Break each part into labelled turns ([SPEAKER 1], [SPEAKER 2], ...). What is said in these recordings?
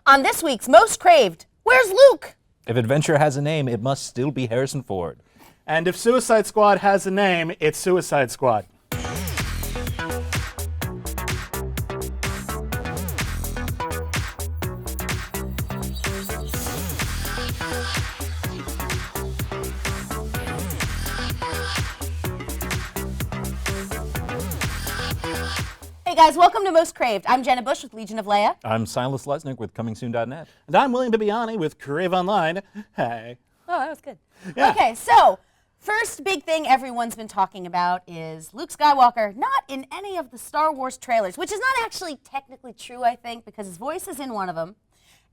[SPEAKER 1] On this week's Most Craved, where's Luke?
[SPEAKER 2] If adventure has a name, it must still be Harrison Ford.
[SPEAKER 3] And if Suicide Squad has a name, it's Suicide Squad.
[SPEAKER 1] Hey guys, welcome to Most Craved. I'm Jenna Bush with Legion of Leia.
[SPEAKER 2] I'm Silas Lesnick with ComingSoon.net.
[SPEAKER 3] And I'm William Bibiani with Crave Online. Hey.
[SPEAKER 1] Oh, that was good.
[SPEAKER 3] Yeah.
[SPEAKER 1] Okay, so first big thing everyone's been talking about is Luke Skywalker not in any of the Star Wars trailers, which is not actually technically true, I think, because his voice is in one of them,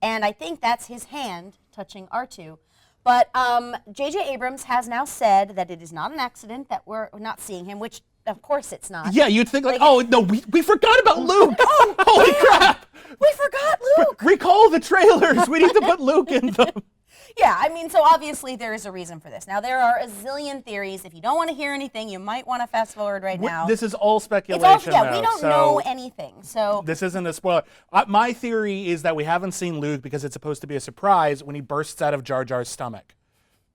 [SPEAKER 1] and I think that's his hand touching R2. But J.J. Abrams has now said that it is not an accident that we're not seeing him, which of course it's not.
[SPEAKER 3] Yeah, you'd think like, oh no, we forgot about Luke.
[SPEAKER 1] Oh,
[SPEAKER 3] holy
[SPEAKER 1] damn.
[SPEAKER 3] crap!
[SPEAKER 1] We forgot Luke.
[SPEAKER 3] Recall the trailers. We need to put Luke in them.
[SPEAKER 1] Yeah, I mean, so obviously there is a reason for this. Now, there are a zillion theories. If you don't want to hear anything, you might want to fast forward right now.
[SPEAKER 3] This is all speculation.
[SPEAKER 1] It's all, yeah,
[SPEAKER 3] though,
[SPEAKER 1] we don't
[SPEAKER 3] so
[SPEAKER 1] know anything. So
[SPEAKER 3] this isn't a spoiler. My theory is that we haven't seen Luke because it's supposed to be a surprise when he bursts out of Jar Jar's stomach.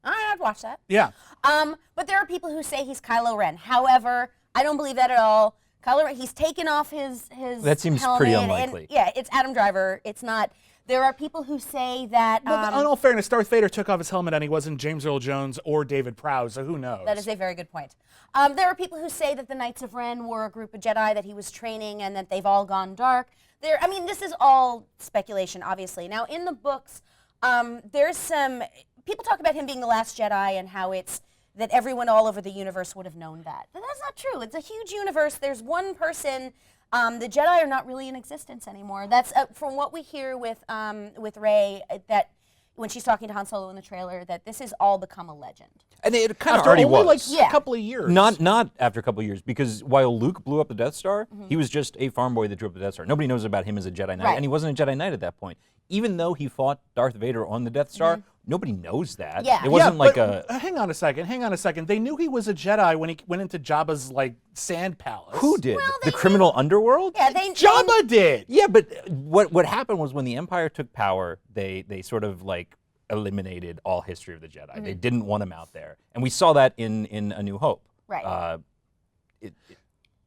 [SPEAKER 1] I'd watch that.
[SPEAKER 3] Yeah.
[SPEAKER 1] But there are people who say he's Kylo Ren. However, I don't believe that at all. Kylo Ren, he's taken off his
[SPEAKER 2] That seems
[SPEAKER 1] helmet,
[SPEAKER 2] pretty
[SPEAKER 1] and,
[SPEAKER 2] unlikely.
[SPEAKER 1] yeah, it's Adam Driver. It's not. There are people who say that.
[SPEAKER 3] But in all fairness, Darth Vader took off his helmet and he wasn't James Earl Jones or David Prowse, so who knows?
[SPEAKER 1] That is a very good point. There are people who say that the Knights of Ren were a group of Jedi that he was training and that they've all gone dark. I mean, this is all speculation, obviously. Now, in the books, there's some. People talk about him being the last Jedi and how it's that everyone all over the universe would have known that. But that's not true. It's a huge universe. There's one person. The Jedi are not really in existence anymore. That's from what we hear with Rey, that when she's talking to Han Solo in the trailer, that this has all become a legend.
[SPEAKER 2] And it kind of
[SPEAKER 3] After
[SPEAKER 2] already
[SPEAKER 3] only
[SPEAKER 2] was.
[SPEAKER 3] like a couple of years.
[SPEAKER 2] Not after a couple of years, because while Luke blew up the Death Star, he was just a farm boy that drew up the Death Star. Nobody knows about him as a Jedi Knight,
[SPEAKER 1] Right.
[SPEAKER 2] and he wasn't a Jedi Knight at that point. Even though he fought Darth Vader on the Death Star, nobody knows that.
[SPEAKER 1] Yeah.
[SPEAKER 2] It wasn't like
[SPEAKER 3] but,
[SPEAKER 2] a...
[SPEAKER 3] Hang on a second. They knew he was a Jedi when he went into Jabba's like sand palace.
[SPEAKER 2] Who did?
[SPEAKER 1] Well,
[SPEAKER 2] The
[SPEAKER 1] they
[SPEAKER 2] criminal underworld?
[SPEAKER 1] Yeah,
[SPEAKER 3] Jabba did.
[SPEAKER 2] Yeah, but what happened was when the Empire took power, they sort of like eliminated all history of the Jedi. They didn't want him out there. And we saw that in A New Hope.
[SPEAKER 1] Right.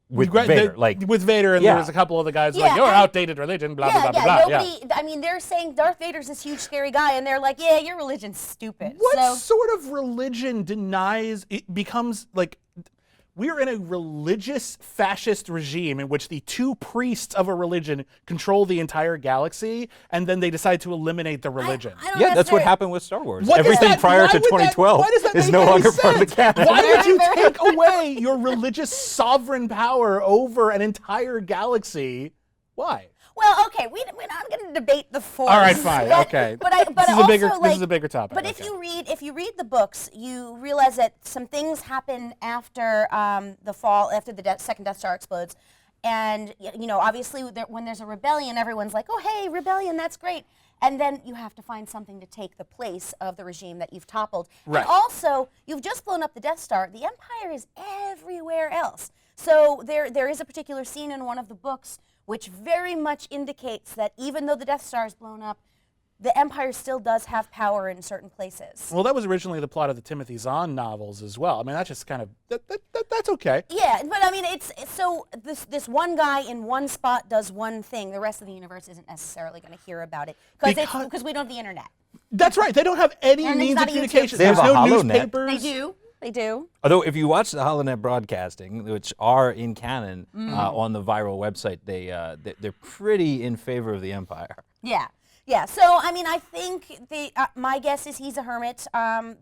[SPEAKER 2] With Vader.
[SPEAKER 3] With Vader, and
[SPEAKER 2] Yeah.
[SPEAKER 3] there was a couple of the guys
[SPEAKER 1] Yeah,
[SPEAKER 3] like, your
[SPEAKER 1] and-
[SPEAKER 3] outdated religion, blah, blah, blah, blah, blah.
[SPEAKER 1] Nobody. I mean, they're saying Darth Vader's this huge, scary guy, and they're like, yeah, your religion's stupid.
[SPEAKER 3] What
[SPEAKER 1] So,
[SPEAKER 3] sort of religion denies, it becomes like, we're in a religious fascist regime in which the two priests of a religion control the entire galaxy, and then they decide to eliminate the religion.
[SPEAKER 1] I don't
[SPEAKER 2] Yeah, that's what
[SPEAKER 1] necessarily-
[SPEAKER 2] happened with Star Wars.
[SPEAKER 3] What does
[SPEAKER 2] Everything
[SPEAKER 3] that-
[SPEAKER 2] prior
[SPEAKER 3] why
[SPEAKER 2] to
[SPEAKER 3] would that-
[SPEAKER 2] 2012
[SPEAKER 3] why does that
[SPEAKER 2] is
[SPEAKER 3] make
[SPEAKER 2] no
[SPEAKER 3] any
[SPEAKER 2] longer part of the
[SPEAKER 3] sense?
[SPEAKER 2] canon.
[SPEAKER 3] Why would you
[SPEAKER 1] Very-
[SPEAKER 3] take away your religious sovereign power over an entire galaxy? Why?
[SPEAKER 1] Well, okay, we're not going to debate the Force.
[SPEAKER 3] All right, fine,
[SPEAKER 1] but,
[SPEAKER 3] okay.
[SPEAKER 1] But
[SPEAKER 3] This is a
[SPEAKER 1] also,
[SPEAKER 3] bigger-
[SPEAKER 1] like,
[SPEAKER 3] this is a bigger topic,
[SPEAKER 1] But
[SPEAKER 3] okay.
[SPEAKER 1] if you read the books, you realize that some things happen after the fall, after the second Death Star explodes, and you know, obviously, when there's a rebellion, everyone's like, "Oh, hey, rebellion, that's great." And then you have to find something to take the place of the regime that you've toppled.
[SPEAKER 3] Right.
[SPEAKER 1] And also, you've just blown up the Death Star. The Empire is everywhere else. So there is a particular scene in one of the books which very much indicates that even though the Death Star is blown up, the Empire still does have power in certain places.
[SPEAKER 3] Well, that was originally the plot of the Timothy Zahn novels as well. I mean, that's just kind of, that's okay.
[SPEAKER 1] Yeah, but I mean, it's so this one guy in one spot does one thing. The rest of the universe isn't necessarily going to hear about it because we don't have the internet.
[SPEAKER 3] That's right. They don't have any
[SPEAKER 1] And it's
[SPEAKER 3] means
[SPEAKER 1] not
[SPEAKER 3] of
[SPEAKER 1] a YouTube
[SPEAKER 3] communication.
[SPEAKER 2] They have
[SPEAKER 3] There's
[SPEAKER 2] a
[SPEAKER 3] no
[SPEAKER 2] HoloNet.
[SPEAKER 3] newspapers.
[SPEAKER 1] They do.
[SPEAKER 2] Although if you watch the HoloNet broadcasting, which are in canon on the viral website, they're pretty in favor of the Empire.
[SPEAKER 1] Yeah. Yeah, so I mean, I think my guess is he's a hermit.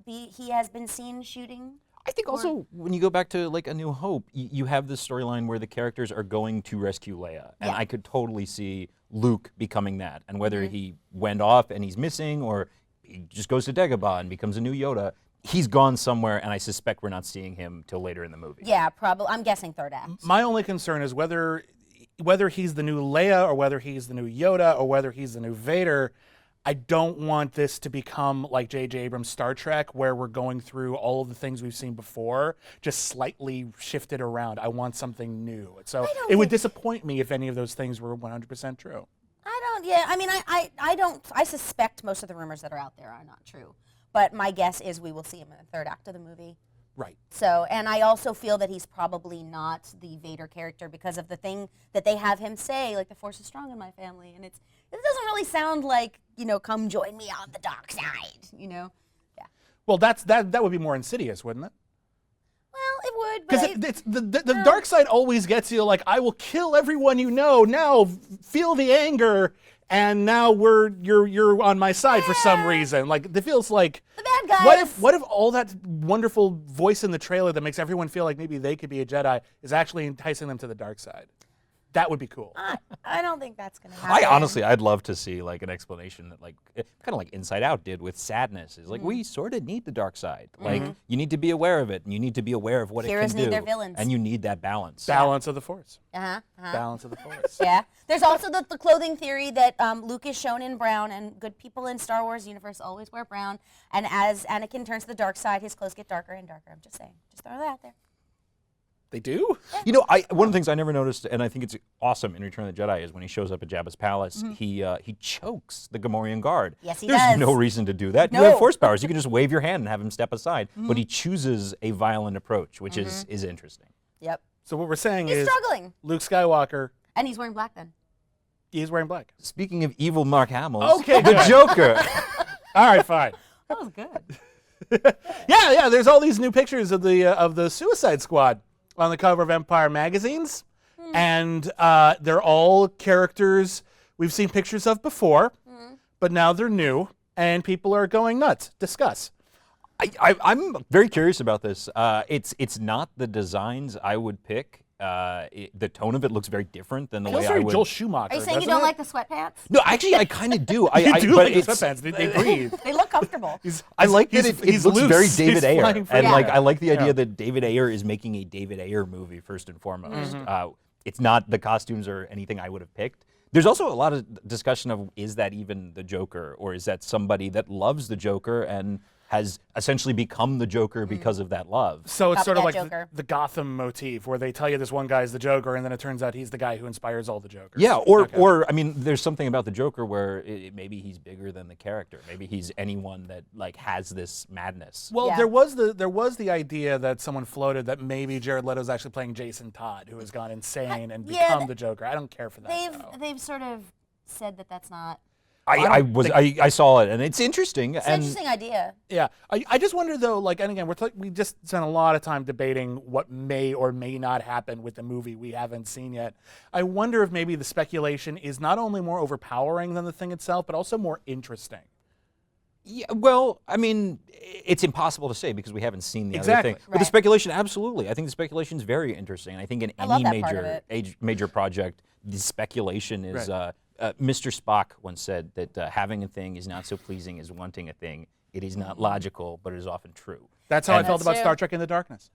[SPEAKER 1] He has been seen shooting.
[SPEAKER 2] I think also when you go back to like A New Hope, you have this storyline where the characters are going to rescue Leia, and
[SPEAKER 1] Yeah.
[SPEAKER 2] I could totally see Luke becoming that. And whether he went off and he's missing, or he just goes to Dagobah and becomes a new Yoda, he's gone somewhere, and I suspect we're not seeing him till later in the movie.
[SPEAKER 1] Yeah, probably. I'm guessing third act.
[SPEAKER 3] My only concern is whether he's the new Leia or whether he's the new Yoda or whether he's the new Vader. I don't want this to become like J.J. Abrams' Star Trek, where we're going through all of the things we've seen before, just slightly shifted around. I want something new. So it would disappoint me if any of those things were 100% true.
[SPEAKER 1] Well, yeah, I mean, I suspect most of the rumors that are out there are not true. But my guess is we will see him in the third act of the movie.
[SPEAKER 3] Right.
[SPEAKER 1] So, and I also feel that he's probably not the Vader character because of the thing that they have him say, like, the Force is strong in my family. And it doesn't really sound like, come join me on the dark side, Yeah.
[SPEAKER 3] Well, that would be more insidious, wouldn't it?
[SPEAKER 1] Well, it would, but
[SPEAKER 3] Because the dark side always gets you like, I will kill everyone you know. Now feel the anger, and now you're on my side for some reason. Like it feels like
[SPEAKER 1] the bad guys.
[SPEAKER 3] What if all that wonderful voice in the trailer that makes everyone feel like maybe they could be a Jedi is actually enticing them to the dark side? That would be cool.
[SPEAKER 1] I don't think that's going to happen.
[SPEAKER 2] I'd love to see like an explanation that like kind of like Inside Out did with sadness. Is like we sort of need the dark side. Like you need to be aware of it, and you need to be aware of what
[SPEAKER 1] Heroes
[SPEAKER 2] it can
[SPEAKER 1] need
[SPEAKER 2] do.
[SPEAKER 1] their villains.
[SPEAKER 2] And you need that balance.
[SPEAKER 3] Balance of the Force.
[SPEAKER 1] Balance
[SPEAKER 3] of the Force.
[SPEAKER 1] Yeah. There's also the clothing theory that Luke is shown in brown, and good people in Star Wars universe always wear brown. And as Anakin turns to the dark side, his clothes get darker and darker. I'm just saying. Just throw that out there.
[SPEAKER 3] They do?
[SPEAKER 2] One of the things I never noticed, and I think it's awesome in Return of the Jedi, is when he shows up at Jabba's palace, he chokes the Gamorrean guard.
[SPEAKER 1] Yes, he
[SPEAKER 2] There's
[SPEAKER 1] does.
[SPEAKER 2] no reason to do that.
[SPEAKER 1] No.
[SPEAKER 2] You have force powers. You can just wave your hand and have him step aside. But he chooses a violent approach, which is interesting.
[SPEAKER 1] Yep.
[SPEAKER 3] So what we're saying
[SPEAKER 1] He's
[SPEAKER 3] is
[SPEAKER 1] struggling.
[SPEAKER 3] Luke Skywalker,
[SPEAKER 1] And he's wearing black then.
[SPEAKER 3] he's wearing black.
[SPEAKER 2] Speaking of evil Mark Hamill,
[SPEAKER 3] Okay,
[SPEAKER 2] the
[SPEAKER 3] good.
[SPEAKER 2] Joker.
[SPEAKER 3] All right, fine.
[SPEAKER 1] That was good.
[SPEAKER 3] Yeah. There's all these new pictures of the Suicide Squad on the cover of Empire magazines, and they're all characters we've seen pictures of before, but now they're new, and people are going nuts. Discuss.
[SPEAKER 2] I'm very curious about this. It's not the designs I would pick. The tone of it looks very different than the
[SPEAKER 3] Feels
[SPEAKER 2] way
[SPEAKER 3] very
[SPEAKER 2] I would.
[SPEAKER 3] Joel Schumacher.
[SPEAKER 1] Are you saying you
[SPEAKER 3] doesn't
[SPEAKER 1] don't
[SPEAKER 3] it?
[SPEAKER 1] like the sweatpants?
[SPEAKER 2] No, actually, I kind of do.
[SPEAKER 3] You do
[SPEAKER 2] but
[SPEAKER 3] like the
[SPEAKER 2] it's-
[SPEAKER 3] sweatpants. They breathe.
[SPEAKER 1] They look comfortable.
[SPEAKER 2] I like that it
[SPEAKER 3] he's
[SPEAKER 2] looks
[SPEAKER 3] loose.
[SPEAKER 2] very
[SPEAKER 3] He's
[SPEAKER 2] David Ayer,
[SPEAKER 3] flying free.
[SPEAKER 2] and
[SPEAKER 1] Yeah.
[SPEAKER 2] like I like the idea
[SPEAKER 3] Yeah.
[SPEAKER 2] that David Ayer is making a David Ayer movie first and foremost. It's not the costumes or anything I would have picked. There's also a lot of discussion of is that even the Joker, or is that somebody that loves the Joker and has essentially become the Joker because of that love?
[SPEAKER 3] So it's sort of like
[SPEAKER 1] Copycat Joker.
[SPEAKER 3] the Gotham motif, where they tell you this one guy's the Joker, and then it turns out he's the guy who inspires all the Jokers.
[SPEAKER 2] Yeah, or
[SPEAKER 3] Okay.
[SPEAKER 2] or I mean, there's something about the Joker where maybe he's bigger than the character. Maybe he's anyone that like has this madness.
[SPEAKER 3] Well,
[SPEAKER 1] Yeah.
[SPEAKER 3] there was the idea that someone floated that maybe Jared Leto's actually playing Jason Todd, who has gone insane and
[SPEAKER 1] Yeah,
[SPEAKER 3] become the Joker. I don't care for that.
[SPEAKER 1] They've sort of said that that's not.
[SPEAKER 2] I saw it and it's interesting.
[SPEAKER 1] It's an
[SPEAKER 2] and
[SPEAKER 1] interesting idea.
[SPEAKER 3] Yeah, I just wonder though, like, and again, we just spent a lot of time debating what may or may not happen with the movie we haven't seen yet. I wonder if maybe the speculation is not only more overpowering than the thing itself, but also more interesting.
[SPEAKER 2] Yeah, well, I mean, it's impossible to say because we haven't seen the
[SPEAKER 3] Exactly.
[SPEAKER 2] other thing. But the
[SPEAKER 1] Right.
[SPEAKER 2] speculation, absolutely. I think the speculation is very interesting. I think in
[SPEAKER 1] I love
[SPEAKER 2] any
[SPEAKER 1] that part of
[SPEAKER 2] major project, the speculation is.
[SPEAKER 3] Right.
[SPEAKER 2] Mr. Spock once said that having a thing is not so pleasing as wanting a thing. It is not logical, but it is often true.
[SPEAKER 3] That's how I
[SPEAKER 2] And-
[SPEAKER 3] felt about
[SPEAKER 1] true.
[SPEAKER 3] Star Trek Into Darkness.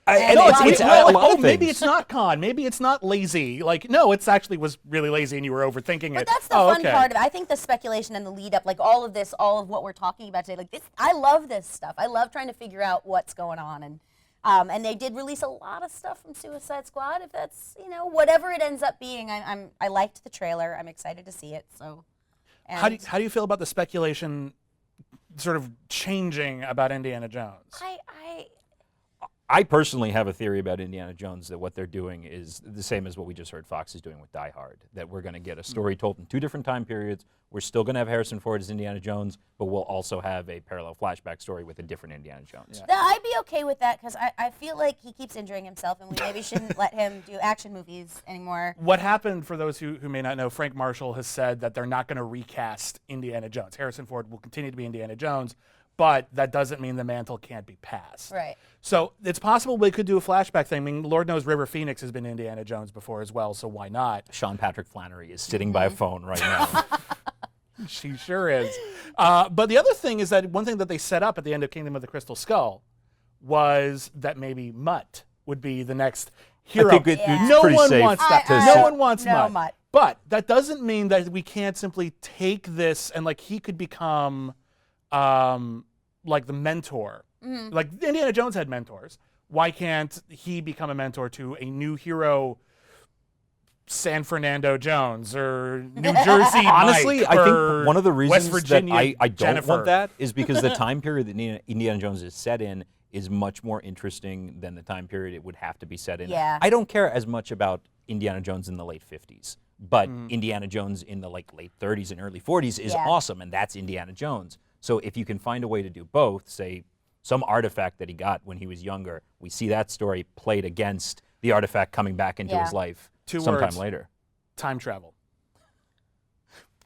[SPEAKER 2] And
[SPEAKER 1] No,
[SPEAKER 2] it's a
[SPEAKER 3] Well,
[SPEAKER 2] lot of
[SPEAKER 3] maybe
[SPEAKER 2] things.
[SPEAKER 3] it's not con. Maybe it's not lazy. Like, no, it's actually was really lazy, and you were overthinking it.
[SPEAKER 1] But that's the fun part of it. I think the speculation and the lead up, like all of this, all of what we're talking about today, like this, I love this stuff. I love trying to figure out what's going on, and they did release a lot of stuff from Suicide Squad. If that's whatever it ends up being, I liked the trailer. I'm excited to see it. So, and
[SPEAKER 3] How do you feel about the speculation sort of changing about Indiana Jones?
[SPEAKER 2] I personally have a theory about Indiana Jones that what they're doing is the same as what we just heard Fox is doing with Die Hard, that we're going to get a story told in two different time periods. We're still going to have Harrison Ford as Indiana Jones, but we'll also have a parallel flashback story with a different Indiana Jones.
[SPEAKER 3] Yeah.
[SPEAKER 1] I'd be okay with that because I feel like he keeps injuring himself, and we maybe shouldn't let him do action movies anymore.
[SPEAKER 3] What happened, for those who may not know, Frank Marshall has said that they're not going to recast Indiana Jones. Harrison Ford will continue to be Indiana Jones, but that doesn't mean the mantle can't be passed.
[SPEAKER 1] Right.
[SPEAKER 3] So it's possible they could do a flashback thing. I mean, Lord knows River Phoenix has been Indiana Jones before as well, so why not?
[SPEAKER 2] Sean Patrick Flannery is sitting by a phone right now.
[SPEAKER 3] She sure is. But the other thing is that one thing that they set up at the end of Kingdom of the Crystal Skull was that maybe Mutt would be the next hero.
[SPEAKER 2] think it's
[SPEAKER 3] no
[SPEAKER 2] pretty
[SPEAKER 3] one
[SPEAKER 2] safe
[SPEAKER 3] wants
[SPEAKER 2] to
[SPEAKER 3] that.
[SPEAKER 2] say.
[SPEAKER 3] No one wants
[SPEAKER 1] No
[SPEAKER 3] Mutt.
[SPEAKER 1] Mutt.
[SPEAKER 3] But that doesn't mean that we can't simply take this and like he could become like the mentor. Like Indiana Jones had mentors. Why can't he become a mentor to a new hero San Fernando Jones or New Jersey
[SPEAKER 2] Honestly,
[SPEAKER 3] Mike
[SPEAKER 2] I
[SPEAKER 3] or
[SPEAKER 2] think one of the
[SPEAKER 3] West
[SPEAKER 2] reasons
[SPEAKER 3] Virginia
[SPEAKER 2] that I don't
[SPEAKER 3] Jennifer.
[SPEAKER 2] want that is because the time period that Indiana Jones is set in is much more interesting than the time period it would have to be set in.
[SPEAKER 1] Yeah.
[SPEAKER 2] I don't care as much about Indiana Jones in the late 50s, but Indiana Jones in the late 30s and early 40s is
[SPEAKER 1] Yeah.
[SPEAKER 2] awesome, and that's Indiana Jones. So if you can find a way to do both, say some artifact that he got when he was younger, we see that story played against the artifact coming back into his life
[SPEAKER 3] Two
[SPEAKER 2] sometime
[SPEAKER 3] words.
[SPEAKER 2] later.
[SPEAKER 3] Time travel.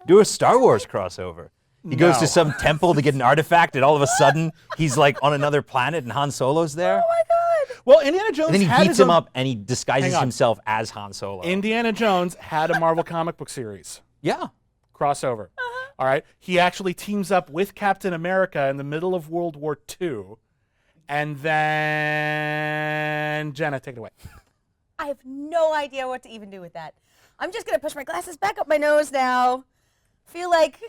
[SPEAKER 2] Do a Star Wars crossover. He goes
[SPEAKER 3] No.
[SPEAKER 2] to some temple to get an artifact, and all of a sudden he's like on another planet, and Han Solo's there.
[SPEAKER 1] Oh my God.
[SPEAKER 3] Well, Indiana Jones
[SPEAKER 2] And then he
[SPEAKER 3] had
[SPEAKER 2] beats
[SPEAKER 3] his
[SPEAKER 2] him
[SPEAKER 3] own-
[SPEAKER 2] up, and he disguises
[SPEAKER 3] Hang on.
[SPEAKER 2] himself as Han Solo.
[SPEAKER 3] Indiana Jones had a Marvel comic book series
[SPEAKER 2] Yeah.
[SPEAKER 3] crossover. All right. He actually teams up with Captain America in the middle of World War II. And then Jenna, take it away.
[SPEAKER 1] I have no idea what to even do with that. I'm just gonna push my glasses back up my nose now. I feel like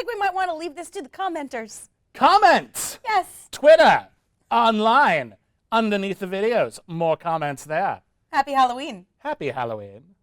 [SPEAKER 1] we might want to leave this to the commenters.
[SPEAKER 3] Comments.
[SPEAKER 1] Yes.
[SPEAKER 3] Twitter, online, underneath the videos. More comments there.
[SPEAKER 1] Happy Halloween.
[SPEAKER 3] Happy Halloween.